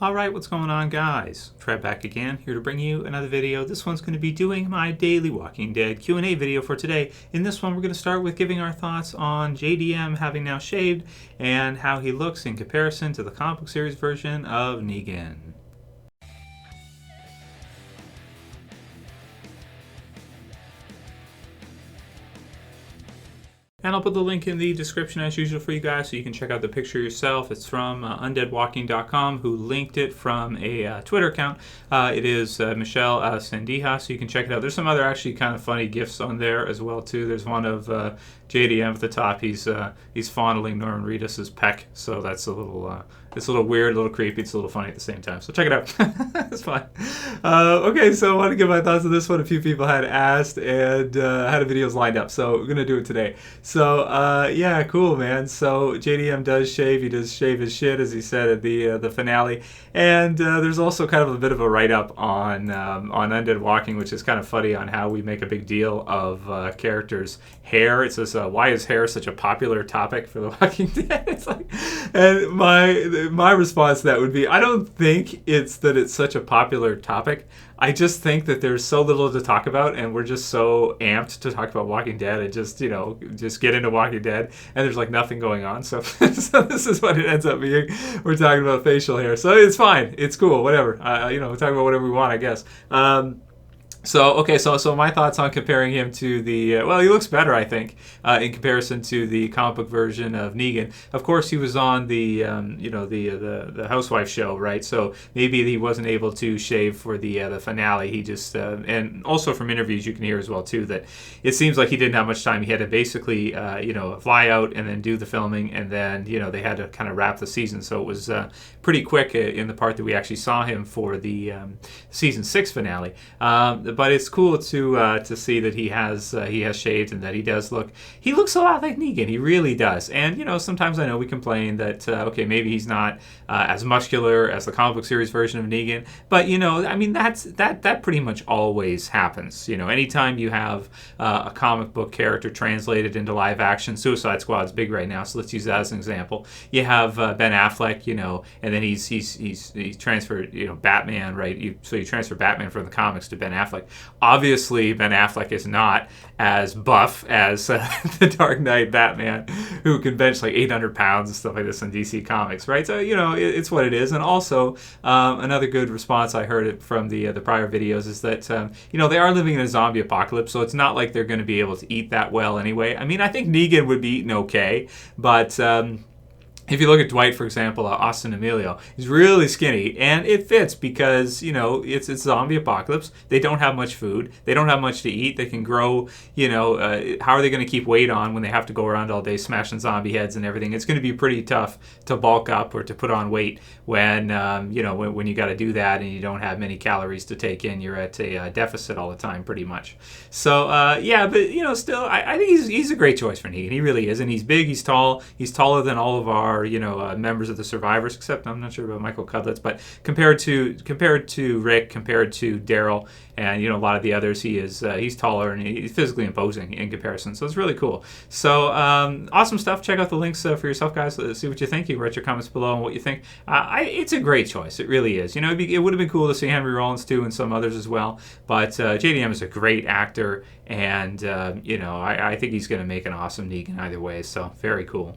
Alright, what's going on, guys? Trev back again, here to bring you another video. This one's going to be doing my daily Walking Dead Q&A video for today. In this one, we're going to start with giving our thoughts on JDM having now shaved and how he looks in comparison to the comic book series version of Negan. And I'll put the link in the description as usual for you guys so you can check out the picture yourself. It's from undeadwalking.com, who linked it from a Twitter account. It is Michelle Sandija, so you can check it out. There's some other actually kind of funny GIFs on there as well too. There's one of JDM at the top. He's fondling Norman Reedus's peck, so that's a little it's a little weird, a little creepy. It's a little funny at the same time. So check it out. It's fine. Okay, so I want to give my thoughts on this one. A few people had asked and had videos lined up, so we're gonna do it today. So yeah, cool, man. So JDM does shave. He does shave his shit, as he said at the finale. And there's also kind of a bit of a write-up on Undead Walking, which is kind of funny on how we make a big deal of characters' hair. It says, why is hair such a popular topic for The Walking Dead? It's like, and my response to that would be, I don't think it's that it's such a popular topic. I just think that there's so little to talk about, and we're just so amped to talk about Walking Dead and just get into Walking Dead, and there's like nothing going on. So, so this is what it ends up being. We're talking about facial hair, so it's fine, it's cool, whatever. We're talking about whatever we want, I guess. So my thoughts on comparing him to the he looks better, I think, in comparison to the comic book version of Negan. Of course, he was on the Housewife show, right? So maybe he wasn't able to shave for the finale. He just and also from interviews you can hear as well too that it seems like he didn't have much time. He had to basically fly out and then do the filming, and then they had to kind of wrap the season. So it was pretty quick in the part that we actually saw him for the season 6 finale. But it's cool to see that he has shaved and that he looks a lot like Negan. He really does. And sometimes I know we complain that maybe he's not as muscular as the comic book series version of Negan, but that pretty much always happens. Anytime you have a comic book character translated into live action, Suicide Squad's big right now, so let's use that as an example. You have Ben Affleck, and then he's transferred, Batman, right? So you transfer Batman from the comics to Ben Affleck. Obviously, Ben Affleck is not as buff as the Dark Knight Batman, who can bench like 800 pounds and stuff like this in DC Comics, right? So, it's what it is. And also, another good response I heard it from the prior videos is that, they are living in a zombie apocalypse, so it's not like they're going to be able to eat that well anyway. I mean, I think Negan would be eaten okay, but if you look at Dwight, for example, Austin Emilio, he's really skinny, and it fits because, it's a zombie apocalypse. They don't have much food. They don't have much to eat. They can grow, how are they going to keep weight on when they have to go around all day smashing zombie heads and everything? It's going to be pretty tough to bulk up or to put on weight when you got to do that and you don't have many calories to take in. You're at a deficit all the time, pretty much. So, but, still, I think he's a great choice for Negan. He really is, and he's big, he's tall. He's taller than all of our members of the Survivors, except I'm not sure about Michael Cudlitz, but compared to Rick, compared to Daryl, and a lot of the others, he's taller and he's physically imposing in comparison. So it's really cool. So awesome stuff. Check out the links for yourself, guys. See what you think. You can write your comments below on what you think. It's a great choice. It really is. It would have been cool to see Henry Rollins too and some others as well. But JDM is a great actor, and I think he's going to make an awesome Negan either way. So very cool.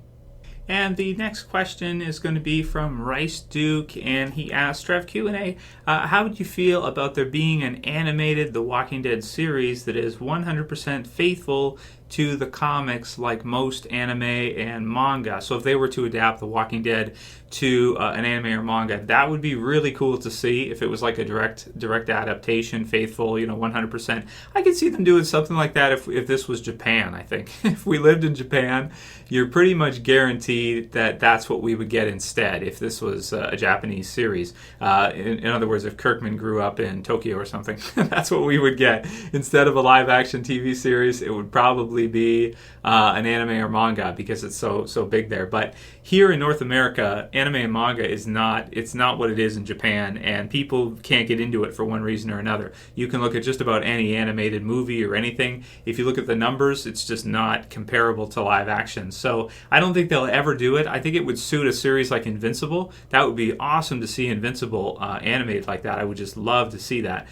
And the next question is going to be from Rice Duke, and he asked, Trev Q&A, how would you feel about there being an animated The Walking Dead series that is 100% faithful to the comics like most anime and manga? So if they were to adapt The Walking Dead to an anime or manga, that would be really cool to see. If it was like a direct adaptation, faithful, 100%. I could see them doing something like that if this was Japan, I think. If we lived in Japan, you're pretty much guaranteed that that's what we would get instead if this was a Japanese series. In other words, if Kirkman grew up in Tokyo or something, that's what we would get. Instead of a live-action TV series, it would probably probably be an anime or manga because it's so big there. But here in North America, anime and manga is not what it is in Japan, and people can't get into it for one reason or another. You can look at just about any animated movie or anything. If you look at the numbers, it's just not comparable to live action. So I don't think they'll ever do it. I think it would suit a series like Invincible. That would be awesome to see Invincible animated like that. I would just love to see that.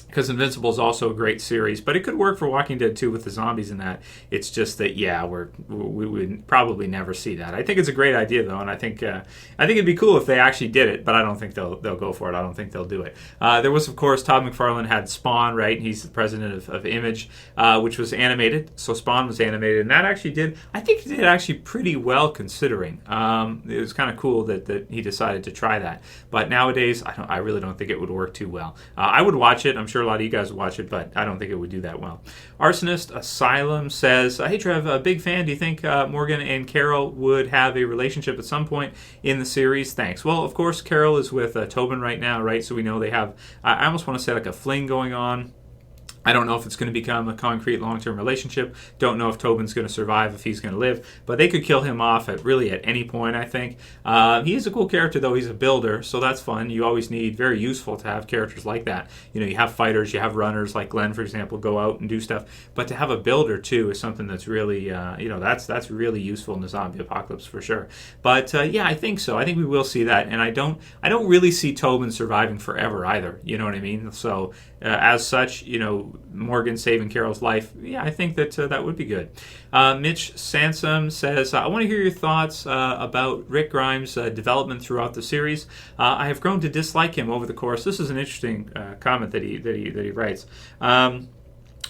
Because Invincible is also a great series, but it could work for Walking Dead 2 with the zombies in that. It's just that, yeah, we would probably never see that. I think it's a great idea, though, and I think it'd be cool if they actually did it, but I don't think they'll go for it. I don't think they'll do it. There was, of course, Todd McFarlane had Spawn, right? He's the president of Image, which was animated. So Spawn was animated, and that actually did actually pretty well considering. It was kind of cool that he decided to try that. But nowadays, I really don't think it would work too well. I would watch it. I'm sure a lot of you guys would watch it, but I don't think it would do that well. Arsonist Asylum says, hey Trev, a big fan. Do you think Morgan and Carol would have a relationship at some point in the series? Thanks. Well, of course, Carol is with Tobin right now, right? So we know they have, I almost want to say like a fling going on. I don't know if it's going to become a concrete long-term relationship. Don't know if Tobin's going to survive, if he's going to live. But they could kill him off at any point, I think. He is a cool character, though. He's a builder, so that's fun. You always need, very useful to have characters like that. You know, you have fighters, you have runners, like Glenn, for example, go out and do stuff. But to have a builder, too, is something that's really, that's really useful in the zombie apocalypse, for sure. But, yeah, I think so. I think we will see that. And I don't really see Tobin surviving forever, either. You know what I mean? So, as such, Morgan saving Carol's life, yeah, I think that would be good. Mitch Sansom says, I want to hear your thoughts about Rick Grimes' development throughout the series. I have grown to dislike him over the course. This is an interesting comment that he writes.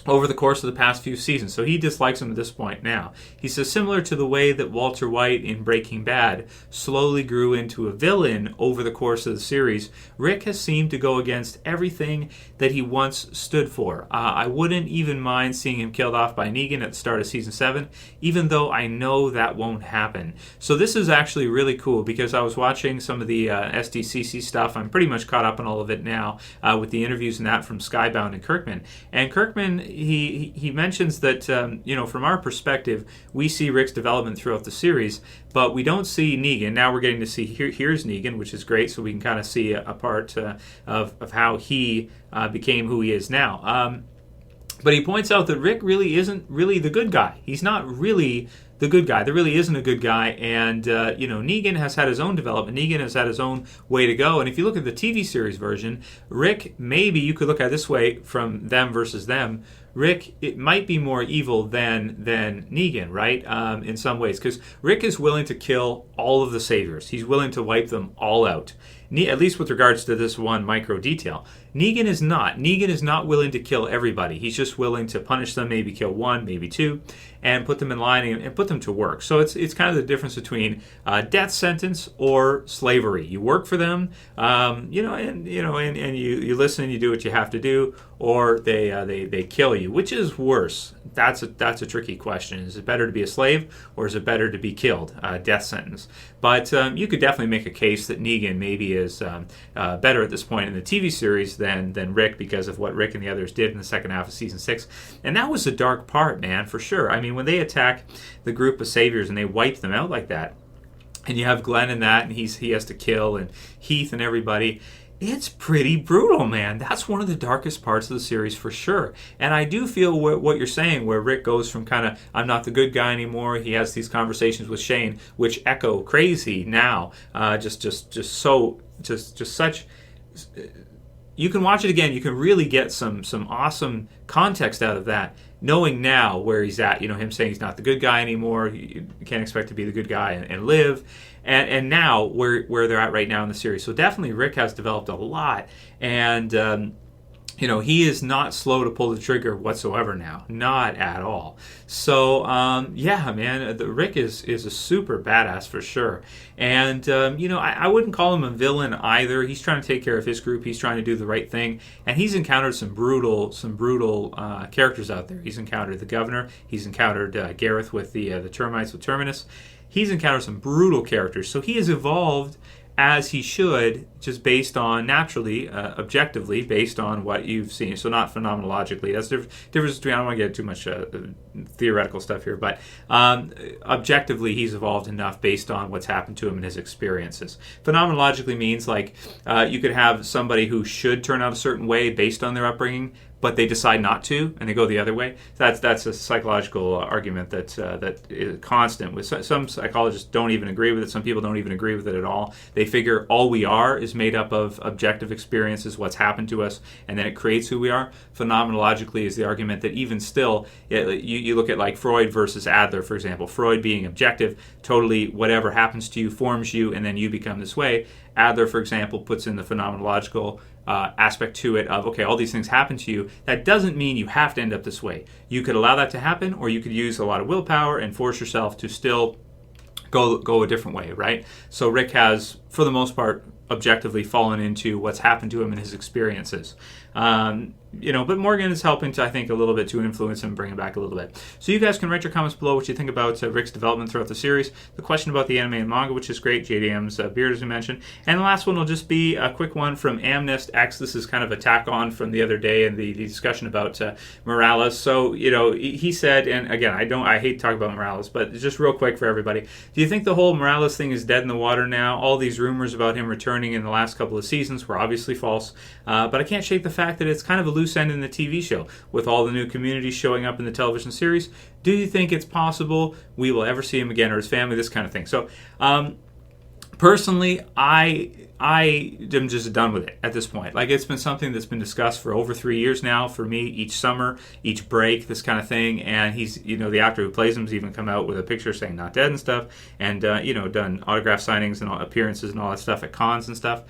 Over the course of the past few seasons. So he dislikes him at this point now. He says, similar to the way that Walter White in Breaking Bad slowly grew into a villain over the course of the series, Rick has seemed to go against everything that he once stood for. I wouldn't even mind seeing him killed off by Negan at the start of Season 7, even though I know that won't happen. So this is actually really cool because I was watching some of the SDCC stuff. I'm pretty much caught up on all of it now with the interviews and that from Skybound and Kirkman. And Kirkman, he mentions that, from our perspective, we see Rick's development throughout the series, but we don't see Negan. Now we're getting to see, here's Negan, which is great, so we can kind of see a part of how he became who he is now. But he points out that Rick really isn't really the good guy. He's not really the good guy. There really isn't a good guy. And, Negan has had his own development. Negan has had his own way to go. And if you look at the TV series version, Rick, maybe you could look at it this way from them versus them. Rick, it might be more evil than Negan, right? In some ways. Because Rick is willing to kill all of the saviors. He's willing to wipe them all out. At least with regards to this one micro detail. Negan is not. Negan is not willing to kill everybody. He's just willing to punish them, maybe kill one, maybe two, and put them in line and put them to work. So it's kind of the difference between death sentence or slavery. You work for them, and you listen and you do what you have to do, or they kill you. Which is worse? That's a tricky question. Is it better to be a slave or is it better to be killed? Death sentence. But you could definitely make a case that Negan maybe is better at this point in the TV series than Rick because of what Rick and the others did in the second half of Season 6. And that was the dark part, man, for sure. I mean, when they attack the group of saviors and they wipe them out like that, and you have Glenn in that, and he has to kill, and Heath and everybody, it's pretty brutal, man. That's one of the darkest parts of the series for sure. And I do feel what you're saying, where Rick goes from kind of, I'm not the good guy anymore. He has these conversations with Shane, which echo crazy now. Just such. You can watch it again. You can really get some awesome context out of that, knowing now where he's at. Him saying he's not the good guy anymore. You can't expect to be the good guy and live. And now where they're at right now in the series. So definitely Rick has developed a lot. And he is not slow to pull the trigger whatsoever now. Not at all. So, man, Rick is a super badass for sure. And, I wouldn't call him a villain either. He's trying to take care of his group. He's trying to do the right thing. And he's encountered some brutal characters out there. He's encountered the governor. He's encountered Gareth with the termites with Terminus. He's encountered some brutal characters. So he has evolved as he should, just based on naturally, objectively, based on what you've seen. So not phenomenologically. That's the difference between, I don't want to get too much theoretical stuff here, but objectively he's evolved enough based on what's happened to him and his experiences. Phenomenologically means like you could have somebody who should turn out a certain way based on their upbringing, but they decide not to, and they go the other way. That's a psychological argument that is constant. With some psychologists don't even agree with it. Some people don't even agree with it at all. They figure all we are is made up of objective experiences, what's happened to us, and then it creates who we are. Phenomenologically is the argument that even still, you look at like Freud versus Adler, for example. Freud being objective, totally whatever happens to you forms you, and then you become this way. Adler, for example, puts in the phenomenological aspect to it of, okay, all these things happen to you. That doesn't mean you have to end up this way. You could allow that to happen, or you could use a lot of willpower and force yourself to still go a different way, right? So Rick has, for the most part, objectively fallen into what's happened to him and his experiences. But Morgan is helping to, I think, a little bit to influence him and bring him back a little bit. So you guys can write your comments below what you think about Rick's development throughout the series. The question about the anime and manga, which is great. JDM's beard, as we mentioned. And the last one will just be a quick one from Amnest X. This is kind of a tack on from the other day and the discussion about Morales. So, he said, and again, I hate to talk about Morales, but just real quick for everybody. Do you think the whole Morales thing is dead in the water now? All these rumors about him returning in the last couple of seasons were obviously false. But I can't shake the fact that it's kind of a loose end in the TV show with all the new communities showing up in the television series. Do you think it's possible we will ever see him again, or his family, this kind of thing? So personally, I am just done with it at this point. Like, it's been something that's been discussed for over 3 years now for me, each summer, each break, this kind of thing. And he's, the actor who plays him has even come out with a picture saying not dead and stuff, and done autograph signings and appearances and all that stuff at cons and stuff.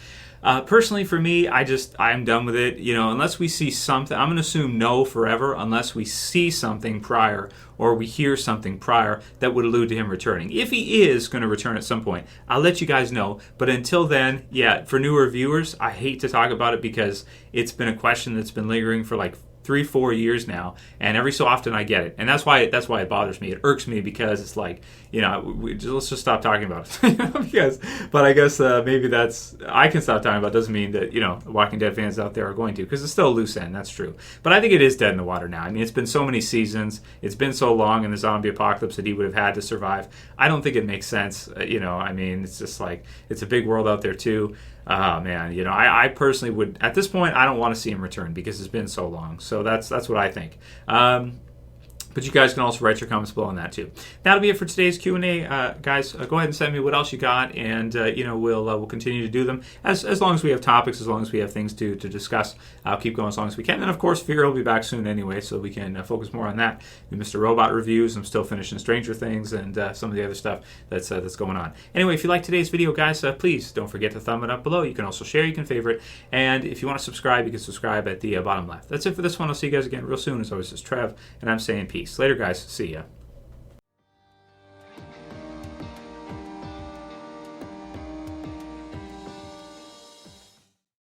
Personally, for me, I'm done with it. Unless we see something, I'm going to assume no forever, unless we see something prior or we hear something prior that would allude to him returning. If he is going to return at some point, I'll let you guys know. But until then, for newer viewers, I hate to talk about it because it's been a question that's been lingering for like 3-4 years now, and every so often I get it, and that's why it bothers me. It irks me because it's like, let's just stop talking about it. But I guess maybe I can stop talking about it. Doesn't mean that Walking Dead fans out there are going to, because it's still a loose end. That's true, but I think it is dead in the water now. I mean, it's been so many seasons, it's been so long in the zombie apocalypse that he would have had to survive. I don't think it makes sense. I mean, it's just like, it's a big world out there too. Oh man, I personally would, at this point, I don't want to see him return because it's been so long. So that's what I think. But you guys can also write your comments below on that too. That'll be it for today's Q&A, guys. Go ahead and send me what else you got, and we'll continue to do them as long as we have topics, as long as we have things to discuss. I'll keep going as long as we can. And of course, Fear will be back soon anyway, so we can focus more on that. Mr. Robot reviews. I'm still finishing Stranger Things and some of the other stuff that's going on. Anyway, if you like today's video, guys, please don't forget to thumb it up below. You can also share, you can favorite, and if you want to subscribe, you can subscribe at the bottom left. That's it for this one. I'll see you guys again real soon. As always, this is Trev, and I'm saying peace. Later, guys. See ya.